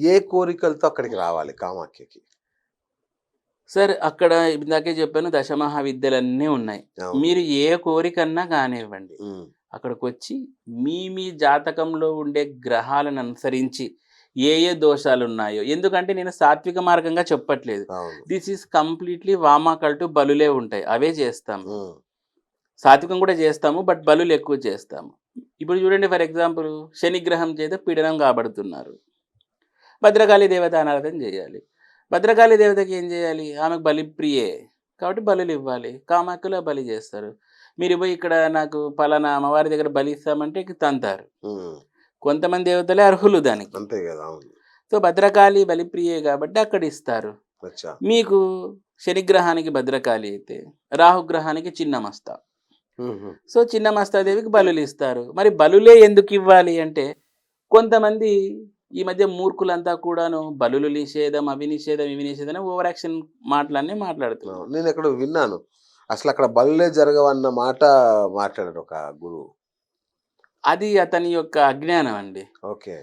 ఏ కోరికలతో అక్కడికి రావాలి కామాఖ్యకి? సార్ అక్కడ ఇందాకే చెప్పాను దశమహావిద్యలన్నీ ఉన్నాయి. అవును. మీరు ఏ కోరికన్నా కానివ్వండి. హ్మ్. అక్కడికొచ్చి మీ జాతకంలో ఉండే గ్రహాలను అనుసరించి ఏ దోషాలున్నాయో ఎందుకంటే నేను సాత్విక మార్గంగా చెప్పట్లేదు. అవును. దిస్ ఈజ్ కంప్లీట్‌లీ వామాకల్టు బలులే ఉంటాయి. అవే చేస్తాము. హ్మ్. సాత్వికం కూడా చేస్తాము. బట్ బలులు ఎక్కువ చేస్తాము. ఇప్పుడు చూడండి ఫర్ ఎగ్జాంపుల్ శని గ్రహం చేత పీడనం కాబడుతున్నారు. భద్రకాళి దేవత ఆరాధన చేయాలి. భద్రకాళి దేవతకి ఏం చేయాలి? ఆమెకు బలిప్రియే. కాబట్టి బలులివ్వాలి. కామాఖ్యలో బలి చేస్తారు. మీరు పోయి ఇక్కడ నాకు పలానా అమ్మవారి దగ్గర బలి ఇస్తామంటే ఇక తంతారు. హ్మ్. కొంతమంది దేవతలే అర్హులు దానికి. అంతే కదా! అవును. సో, భద్రకాళి బలిప్రియే కాబట్టి అక్కడ ఇస్తారు. అచ్చా! మీకు శనిగ్రహానికి భద్రకాళి అయితే, రాహుగ్రహానికి చిన్నమస్త. హుహు. సో, చిన్నమస్తాదేవికి బలులిస్తారు. మరి బలులే ఎందుకివ్వాలి అంటే, కొంతమంది ఈ మధ్య మూర్ఖులంతా కూడాను బలులు నిషేధం, అవి నిషేధం, ఇవి నిషేధం అని ఓవర్ యాక్షన్ మాటలన్నీ మాట్లాడుతున్నారు. నేనెక్కడో విన్నాను. అసలక్కడ బలులే జరగవన్న మాట మాట్లాడారు ఒక గురువు. అది అతని యొక్క అజ్ఞానం అండి. ఓకే.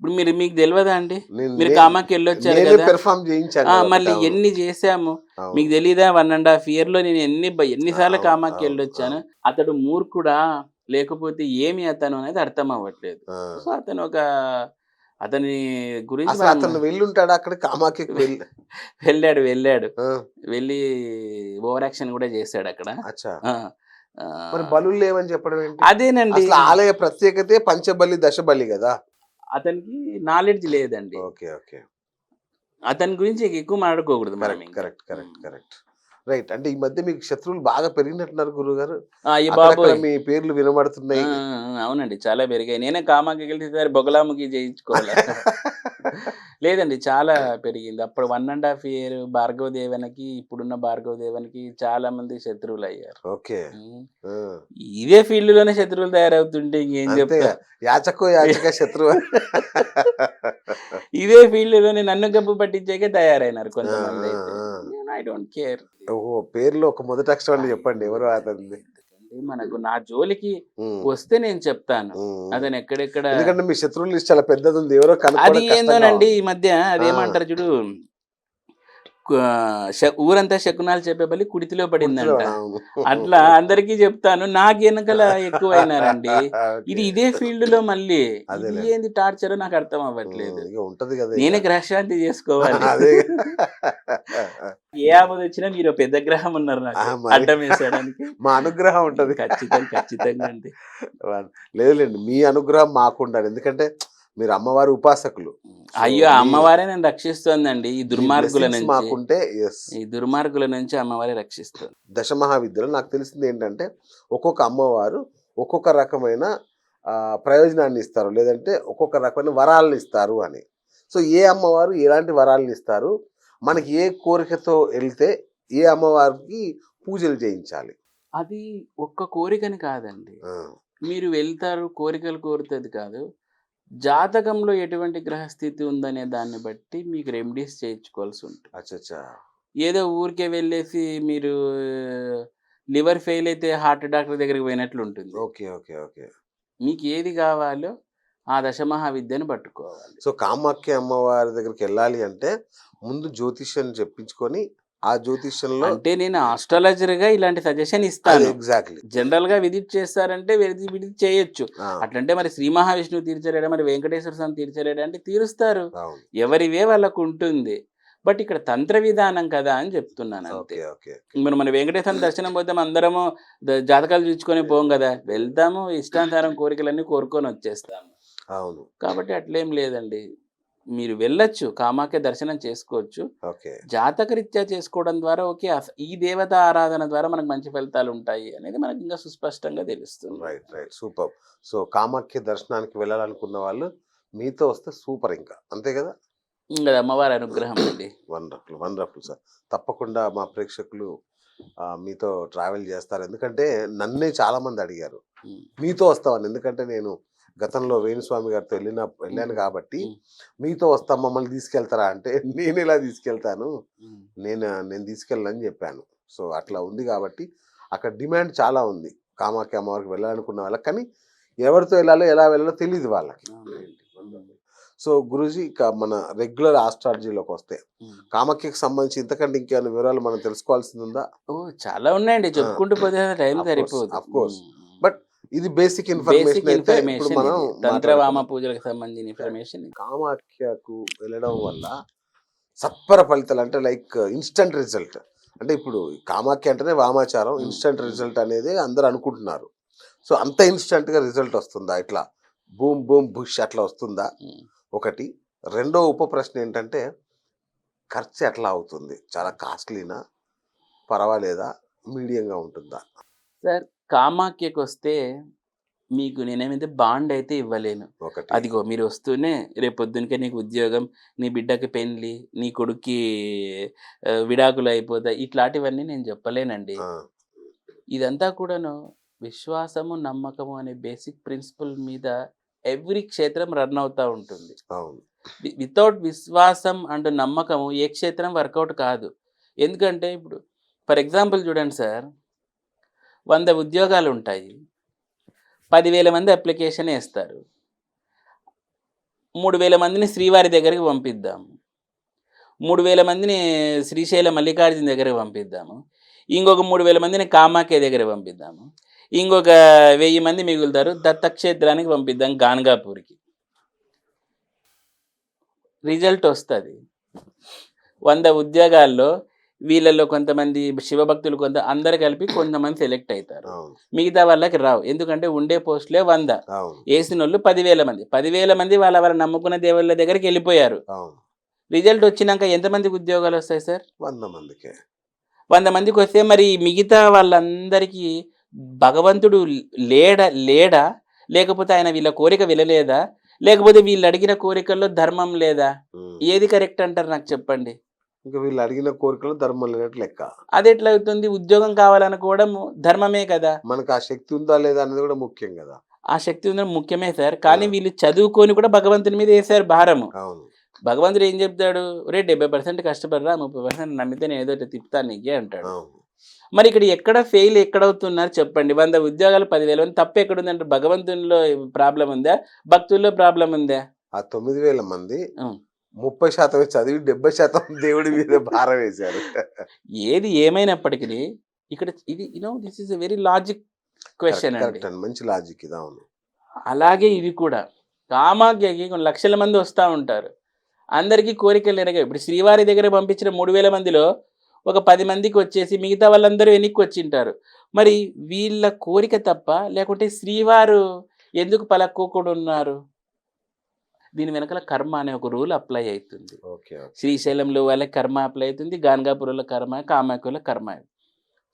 ఇప్పుడు మీకు తెలవదా అండి? నేను మీరు నే కామాకి ఎళ్ళొచ్చారు నేనే గదా! పెర్ఫార్మ్ చేయించాను కదా! మళ్ళీ ఒకటి. అవును. ఎన్ని చేశాము. అవును. మీకు తెలీదా 1 ½ ఇయర్‌లో నేను ఎన్ని సార్లు అవును. కామాకి అవును. ఎళ్ళొచ్చాను. అవును. అతడు మూర్ఖుడా? లేకపోతే ఏమి అతను అనేది అర్థం అవ్వట్లేదు. ఆ! సో, అతని గురించి అసలు మనం అతను వెళ్ళుంటాడా అక్కడికి కామాఖ్యకి వెళ్ళాడు. ఆ! వెళ్ళి ఓవర్ యాక్షన్ గూడా చేశాడక్కడ. అచ్చా! ఆ! మరి ఆహ్, బలులు లేవని చెప్పడం ఏంటి? అదేనండి. అసలు ఆలయ ప్రత్యేకతే పంచబలి, దశబలి గదా! అతనికి నాలెడ్జ్ లేదండి. ఓకే. ఓకే. అతని గురించి ఎక్కువ మాట్లాడుకోకూడదు మనం కరెక్ట్. ఇంకా. కరెక్ట్. హ్మ్. కరెక్ట్. కరెక్ట్. రైట్. అంటే ఈ మధ్య మీకు శత్రువులు బాగా పెరిగినట్టున్నారు గురువుగారు. అయ్య అక్కడక్కడ బాబోయ్! మీ పేర్లు వినబడుతున్నాయి. అవునండి. చాలా పెరిగాయి. నేనే కామాకెళ్ళిసారి బొగలాముఖి చేయించుకోవాలా. లేదండి. చాలా పెరిగింది. అప్పుడు 1 ½ ఇయర్ భార్గవ దేవనకి, ఇప్పుడున్న భార్గవ దేవనకి చాలా మంది శత్రువులయ్యారు. ఓకే. హ్మ్. ఆ! ఇదే ఫీల్డ్‌లోనే శత్రువులు తయారవుతుంటే ఇంకేం అంతేగా. చెప్తా? యాచకో యాచక శత్రువు. ఇదే ఫీల్డ్‌లోనే నన్ను గబ్బు పట్టించాకే తయారైనారు ఆ! ఆ! కొంతమందైతే. ఆ! I don't care. ఓహో! పేరులో ఒక మొదటి అక్షరాన్ని చెప్పండి. ఎవరో అతనిది? ఎందుకండి మనకు నా జోలికి హ్మ్. వస్తే నేను చెప్తాను. హ్మ్. హ్మ్. అతను ఎక్కడెక్కడ ఎందుకంటే మీ శత్రువుల లిస్ట్ చాలా పెద్దదుంది. ఎవరో అది కనుక్కోవడం కష్టంగా ఏందోనండి ఉంది. ఈ మధ్య ఆ! అదేమంటారు చూడు ఊరంతా శకునాలు చెప్పే బలి కుడితిలో కుర్తిలో పడిందంట. అవును. అట్లా అందరికీ చెప్తాను. నాకెనకల ఎక్కువైనారండి. ఓకే. ఇదే ఫీల్డ్‌లో మళ్ళీ. ఇది అదేలెండి. ఏంది టార్చరో నాకు అర్థం అవ్వట్లేదు. ఇగ ఉంటది గదా! ఇగ. నేనే గ్రహశాంతి చేసుకోవాలి. అదే. ఏ ఆపదొచ్చినా మీరు పెద్ద గ్రహం ఉన్నారు ఆ! నాకు మరి అడ్డమేసేయడానికి. మా అనుగ్రహం ఉంటది. ఖచ్చితంగా అండి. లేదులెండి. మీ అనుగ్రహం మాకుండాలి. ఎందుకంటే మీరు అమ్మవారి ఉపాసకులు. సో, అయ్యో! ఆ మీ అమ్మవారే నన్ను రక్షిస్తోందండి ఈ మీ దుర్మార్గుల బ్లెస్సింగ్స్ నుంచి. మాకుంటే యెస్. ఈ దుర్మార్గుల నుంచి అమ్మవారే రక్షిస్తుంది. దశమహావిద్యలో నాకు తెలిసిందేంటంటే, ఒక్కొక్క అమ్మవారు ఒక్కొక్క రకమైన ప్రయోజనాన్ని ఇస్తారు. లేదంటే ఒక్కొక్క రకమైన వరాలనిస్తారు అని. సో, ఏ అమ్మవారు ఎలాంటి వరాలనిస్తారు? మనకి ఏ కోరికతో ఎళ్తే ఏ అమ్మవారికి పూజలు చేయించాలి? అది ఒక్క కోరికని కాదండి. ఆ! మీరు వెళ్తారు, కోరికలు కోరుతది కాదు. జాతకంలో ఎటువంటి గ్రహస్థితి ఉందనే దాన్ని బట్టి మీకు రెమెడీస్ చేయించుకోవాల్సుంటుంది. అచ్చచ్చా! ఏదో ఊరికే వెళ్ళేసి మీరు లివర్ ఫెయిల్ అయితే హార్ట్ డాక్టర్ దగ్గరికి పోయినట్లుంటుంది. ఓకే. ఓకే. ఓకే. మీకు ఏది కావాలో ఆ దశమహావిద్యను పట్టుకోవాలి. సో, కామాఖ్య అమ్మవారి దగ్గరికెళ్ళాలి అంటే, ముందు జ్యోతిష్యం చెప్పించుకొని, ఆ జ్యోతిష్యంలో అంటే నేను ఆస్ట్రాలజర్‌గా ఇలాంటి సజెషన్ అది ఇస్తాను. ఎగ్జాక్ట్‌లీ. జనరల్‌గా విజిట్ చేస్తారంటే విజిట్ చేయొచ్చు. ఆ! అట్లంటే మరి శ్రీ మహావిష్ణువు తీర్చలేడా? మరి వెంకటేశ్వర స్వామి తీర్చలేడా? అంటే తీరుస్తారు. అవును. ఎవరివే వాళ్ళకుంటుంది. బట్ ఇక్కడ తంత్ర విధానం కదా అని చెప్తున్నానంతే. ఓకే. ఓకే. మరి మన వెంకటేశ్వర దర్శనం పోతే అందరము జాతకాలు చూచుకొని పోం గదా! వెళ్తాము ఇష్టానుసారం కోరికలన్నీ కోరుకొనొచ్చేస్తాము. అవును. కాబట్టి అట్లేం లేదండి. మీరు వెళ్ళొచ్చు. కామాఖ్య దర్శనం చేసుకోవచ్చు. ఓకే. జాతకరీత్యా చేసుకోవడం ద్వారా ఓకే. ఈ దేవత ఆరాధన ద్వారా మనకు మంచి ఫలితాలుంటాయి అనేది మనకింకా సుస్పష్టంగా తెలుస్తుంది. Right. Right. Superb. So, Kamakhya దర్శనానికి వెళ్ళాలనుకున్న వాళ్ళు మీతో వస్తే సూపర్ ఇంకా. అంతే గదా! అది అమ్మవారి అనుగ్రహం అండి. వండర్‌ఫుల్. Wonderful sir. తప్పకుండా మా ప్రేక్షకులు మీతో ట్రావెల్ చేస్తారు. ఎందుకంటే నన్నే చాలామంది అడిగారు. హ్మ్. మీతో వస్తామని. ఎందుకంటే నేను గతంలో వేణుస్వామి గారితో వెళ్ళాను హ్మ్. కాబట్టి, హ్మ్. మీతో వస్తాం మమ్మల్ని తీసుకెళ్తారా అంటే, నేనెలా తీసుకెళ్తాను? హ్మ్. నేను తీసుకెళ్ళనని జెప్పాను. సో, అట్లా ఉంది గాబట్టి, అక్కడ డిమాండ్ చాలా ఉంది. కామాఖ్య అమ్మవారికి వెళ్ళాలనుకున్న వాళ్ళకి. కానీ ఎవరితో వెళ్ళాలో, ఎలా వెళ్ళాలో తెలీదు వాళ్ళకి. అవునండి. హ్మ్. సో గురూజీ ఇక మన రెగ్యులర్ ఆస్ట్రాలజీలోకి వస్తే కామాఖ్యకి సంబంధించి ఇంతకంటే ఇంకేమైనా వివరాలు మనం తెలుసుకోవాల్సింది ఉందా? ఓ చాలా ఉన్నాయండి, చెప్పుకుంటూ పోతే టైం సరిపోదు. అఫ్ కోర్స్ బట్ ఇది బేసిక్ ఇన్ఫర్మేషన్ అయితే ఇప్పుడు ఇన్ఫర్మేషన్ మనం తంత్రవామ పూజలకు సంబంధించిన ఇన్ఫర్మేషన్. కామాఖ్యకు వెళ్ళడం వల్ల సత్వర ఫలితాలు అంటే లైక్ ఇన్స్టంట్ రిజల్ట్ అంటే ఇప్పుడు కామాఖ్య అంటేనే వామాచారం, ఇన్స్టంట్ రిజల్ట్ అనేది అందరూ అనుకుంటున్నారు. సో అంత ఇన్స్టంట్ గా రిజల్ట్ వస్తుందా? ఇట్లా బూమ్ బూమ్ బుష్ అట్లా వస్తుందా? ఒకటి. రెండో ఉప ప్రశ్న ఏంటంటే ఖర్చు ఎట్లా అవుతుంది? చాలా కాస్ట్లీనా, పర్వాలేదా, మీడియంగా ఉంటుందా? సార్ కామాఖ్యకి వస్తే మీకు నేనేమైతే బాండ్ అయితే ఇవ్వలేను. ఒకటి. అదిగో మీరు వస్తూనే రేపు పొద్దునకే నీకు ఉద్యోగం, నీ బిడ్డకి పెళ్లి, నీ కొడుక్కి విడాకులు అయిపోతాయి, ఇట్లాంటివన్నీ నేను చెప్పలేనండి. ఆ, ఇదంతా కూడాను విశ్వాసము, నమ్మకము అనే బేసిక్ ప్రిన్సిపల్ మీద ఎవ్రీ క్షేత్రం రన్ అవుతూ ఉంటుంది. అవును. వితౌట్ విశ్వాసం అండ్ నమ్మకము ఏ క్షేత్రం వర్కౌట్ కాదు. ఎందుకంటే ఇప్పుడు ఫర్ ఎగ్జాంపుల్ చూడండి సార్, 100 ఉద్యోగాలు ఉంటాయి, 10,000 మంది అప్లికేషన్ వేస్తారు. 3,000 మందిని శ్రీవారి దగ్గరికి పంపిద్దాము, 3,000 మందిని శ్రీశైలం మల్లికార్జున దగ్గరికి పంపిద్దాము, ఇంకొక 3,000 మందిని కామాఖ్య దగ్గర పంపిద్దాము, ఇంకొక 1000 మంది మిగులుతారు దత్తక్షేత్రానికి పంపిద్దాం, గాన్గాపూర్కి. రిజల్ట్ వస్తుంది. 100 ఉద్యోగాల్లో వీళ్ళల్లో కొంతమంది శివభక్తులు అందరు కలిపి కొంతమంది సెలెక్ట్ అవుతారు, అవును. మిగతా వాళ్ళకి రావు. ఎందుకంటే ఉండే పోస్టులే 100, అవును. వేసిన వాళ్ళు 10,000 మంది. 10,000 మంది వాళ్ళ నమ్ముకున్న దేవుళ్ళ దగ్గరికి వెళ్ళిపోయారు. అవును. రిజల్ట్ వచ్చినాక ఎంతమందికి ఉద్యోగాలు వస్తాయి సార్? 100 మందికే. 100 మందికి వస్తే మరి మిగతా వాళ్ళందరికీ భగవంతుడు లేడా, లేకపోతే ఆయన వీళ్ళ కోరిక వినలేదా, లేకపోతే వీళ్ళు అడిగిన కోరికల్లో ధర్మం లేదా? ఏది కరెక్ట్ అంటారు నాకు చెప్పండి? ఇంకా వీళ్ళు అడిగిన కోరికలు ధర్మం లేనట్టు లెక్క. అది ఎట్లా అవుతుంది? ఉద్యోగం కావాలనుకోవడం ధర్మమే కదా. మనకు ఆ శక్తి ఉందా లేదా అనేది కూడా ముఖ్యం కదా. ఆ శక్తి ఉందని ముఖ్యమే సార్, కానీ వీళ్ళు చదువుకొని కూడా భగవంతుని మీద వేసారు భారము. అవును. భగవంతుడు ఏం చెప్తాడు? రే 70% కష్టపడరా, 30% నమ్మితే నేను ఏదో తిప్పుతాను నీకే అంటాడు. అవును. మరి ఇక్కడ ఎక్కడ ఫెయిల్ ఎక్కడవుతున్నారు చెప్పండి? 100 ఉద్యోగాలు 10,000 మంది తప్పు ఎక్కడుందంటే భగవంతునిలో ప్రాబ్లం ఉందా, భక్తుల్లో ప్రాబ్లం ఉందా? ఆ 9,000 మంది 30% చదివి 70% దేవుడి మీద భారం వేశారు. ఏది ఏమైనప్పటికీ ఇక్కడ ఇది this is a very logic question అండి. కరెక్ట్ అండి, మంచి లాజిక్ ఇది. అవును. అలాగే ఇది కూడా కామాఖ్యకి కొన్ని లక్షల మంది వస్తూ ఉంటారు, అందరికీ కోరికలు నెరవేరాయి. ఇప్పుడు శ్రీవారి దగ్గర పంపించిన 3,000 మందిలో ఒక 10 మందికి వచ్చేసి మిగతా వాళ్ళందరూ వెనక్కి వచ్చింటారు. మరి వీళ్ళ కోరిక తప్ప, లేకుంటే శ్రీవారు ఎందుకు పలక్కోకుండా ఉన్నారు? దీని వెనకాల కర్మ అనే ఒక రూల్ అప్లై అవుతుంది. ఓకే. శ్రీశైలంలో వాళ్ళకి కర్మ అప్లై అవుతుంది, గాన్గాపూర్లో కర్మ, కామాఖ్యలో కర్మ.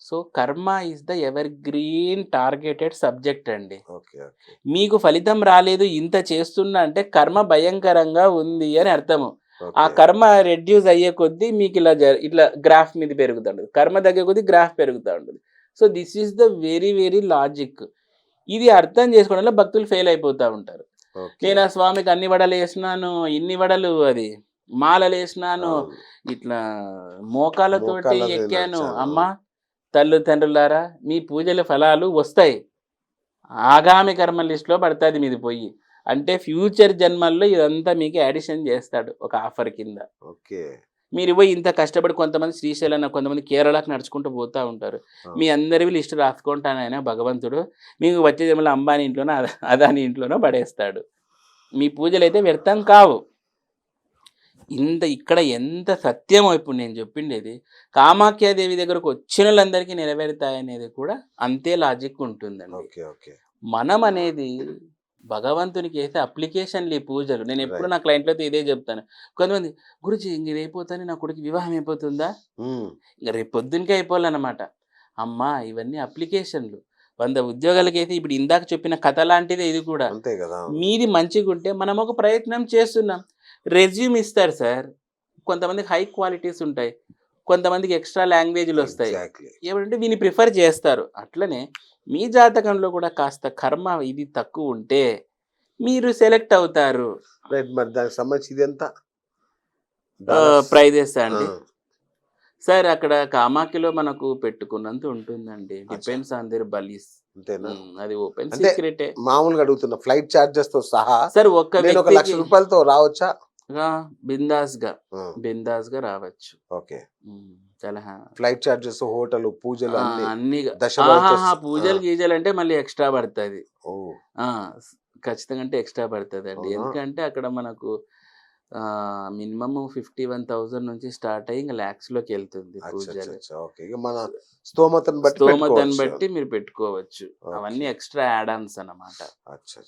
సో కర్మ is the ever green targeted subject అండి. ఓకే. ఓకే. మీకు ఫలితం రాలేదు, ఇంత చేస్తున్నా అంటే కర్మ భయంకరంగా ఉంది అని అర్థము. ఆ ఓకే. కర్మ రెడ్యూస్ అయ్యే కొద్దీ మీకు ఇట్లా గ్రాఫ్ మీద పెరుగుతూ ఉంటుంది, కర్మ తగ్గే కొద్దీ గ్రాఫ్ పెరుగుతూ ఉంటుంది. So this is the very very logic. ఇది అర్థం చేసుకోవడంలో భక్తులు ఫెయిల్ అయిపోతూ ఉంటారు. ఓకే. నేను ఆ స్వామికి అన్ని వడలు వేసినాను, ఇన్ని వడలు అది మాలలు వేసినాను, అవును. ఇట్లా మోకాళ్ళతోటి మోకాళ్ళ మీద ఎక్కాను. నడిచాను. అమ్మా తల్లిదండ్రులారా, మీ పూజల ఫలాలు వస్తాయి, ఆగామి కర్మ లిస్టులో పడుతుంది మీది పోయి. అంటే ఫ్యూచర్ జన్మల్లో ఇదంతా మీకు యాడిషన్ చేస్తాడు ఒక ఆఫర్ కింద. ఓకే. మీరు పోయి ఇంత కష్టపడి కొంతమంది శ్రీశైలం, కొంతమంది కేరళకు నడుచుకుంటూ పోతూ ఉంటారు. మీ అందరివి లిస్టు రాసుకుంటానైనా భగవంతుడు మీకు వచ్చే జన్మలో అంబానీ ఇంట్లోనో అదాని ఇంట్లోనో పడేస్తాడు. మీ పూజలు అయితే వ్యర్థం కావు. ఇక్కడ ఎంత సత్యమో ఇప్పుడు నేను చెప్పిండేది, కామాఖ్యాదేవి దగ్గరకు వచ్చిన వాళ్ళందరికీ నెరవేరుతాయనేది కూడా అంతే లాజిక్ ఉంటుందండి. ఓకే. ఓకే. మనం అనేది భగవంతునికి వేసే అప్లికేషన్లు ఈ పూజలు. నేను ఎప్పుడు నా క్లయింట్లతో ఇదే చెప్తాను. కొంతమంది గురుజీ ఇంక రేపోతానే నా కొడుకు వివాహం అయిపోతుందా, ఇంక రేపు పొద్దునకే అయిపోవాలన్నమాట. అమ్మా ఇవన్నీ అప్లికేషన్లు. 100 ఉద్యోగాలకైతే ఇప్పుడు ఇందాక చెప్పిన కథ లాంటిదే ఇది కూడా. అంతే కదా. మీది మంచిగా ఉంటే మనం ఒక ప్రయత్నం చేస్తున్నాం. రెజ్యూమ్ ఇస్తారు సార్, కొంతమందికి హై క్వాలిటీస్ ఉంటాయి, కొంతమందికి ఎక్స్ట్రా లాంగ్వేజ్లు వస్తాయి. ఏమంటే వీని ప్రిఫర్ చేస్తారు. అట్లనే మీ జాతకంలో కూడా కాస్త కర్మ ఇది తక్కువ ఉంటే మీరు సెలెక్ట్ అవుతారు. మరి దానికి సంబంధించి ఇది ఎంత ప్రైజెస్ అండి? సార్ అక్కడ కామాఖ్యలో మనకు పెట్టుకున్నంత ఉంటుందండి, డిపెండ్స్ ఆన్ దేర్ బలీస్. అంతేనా? అది ఓపెన్ అంటే సీక్రెటే మామూలుగా అడుగుతున్న ఫ్లైట్ చార్జెస్ తో సహా సార్. ఒక్క నేను 1 లక్ష వ్యక్తికి రూపాయలతో రావచ్చా? బిందాస్ గా రావచ్చు. ఓకే. చాలా ఫ్లైట్ చార్జెస్, హోటల్, పూజలు అన్ని అన్ని దశభారత పూజలు గీజలు అంటే మళ్ళీ ఎక్స్ట్రా పడుతుంది. ఓ ఖచ్చితంగా అంటే ఎక్స్ట్రా పడుతుంది అండి. అవునా? ఎందుకంటే అక్కడ మనకు మినిమమ్ 51,000 నుంచి స్టార్ట్ అయ్యి ఇంకా lakhs లోకి వెళ్తుంది పూజలు. ఓకే. ఇక మన స్తోమతను బట్టి స్తోమతను పెట్టుకోవచ్చు. బట్టి మీరు పెట్టుకోవచ్చు. అవన్నీ ఓకే. ఎక్స్ట్రా యాడ్ ఆన్స్ అన్నమాట. అచ్చా.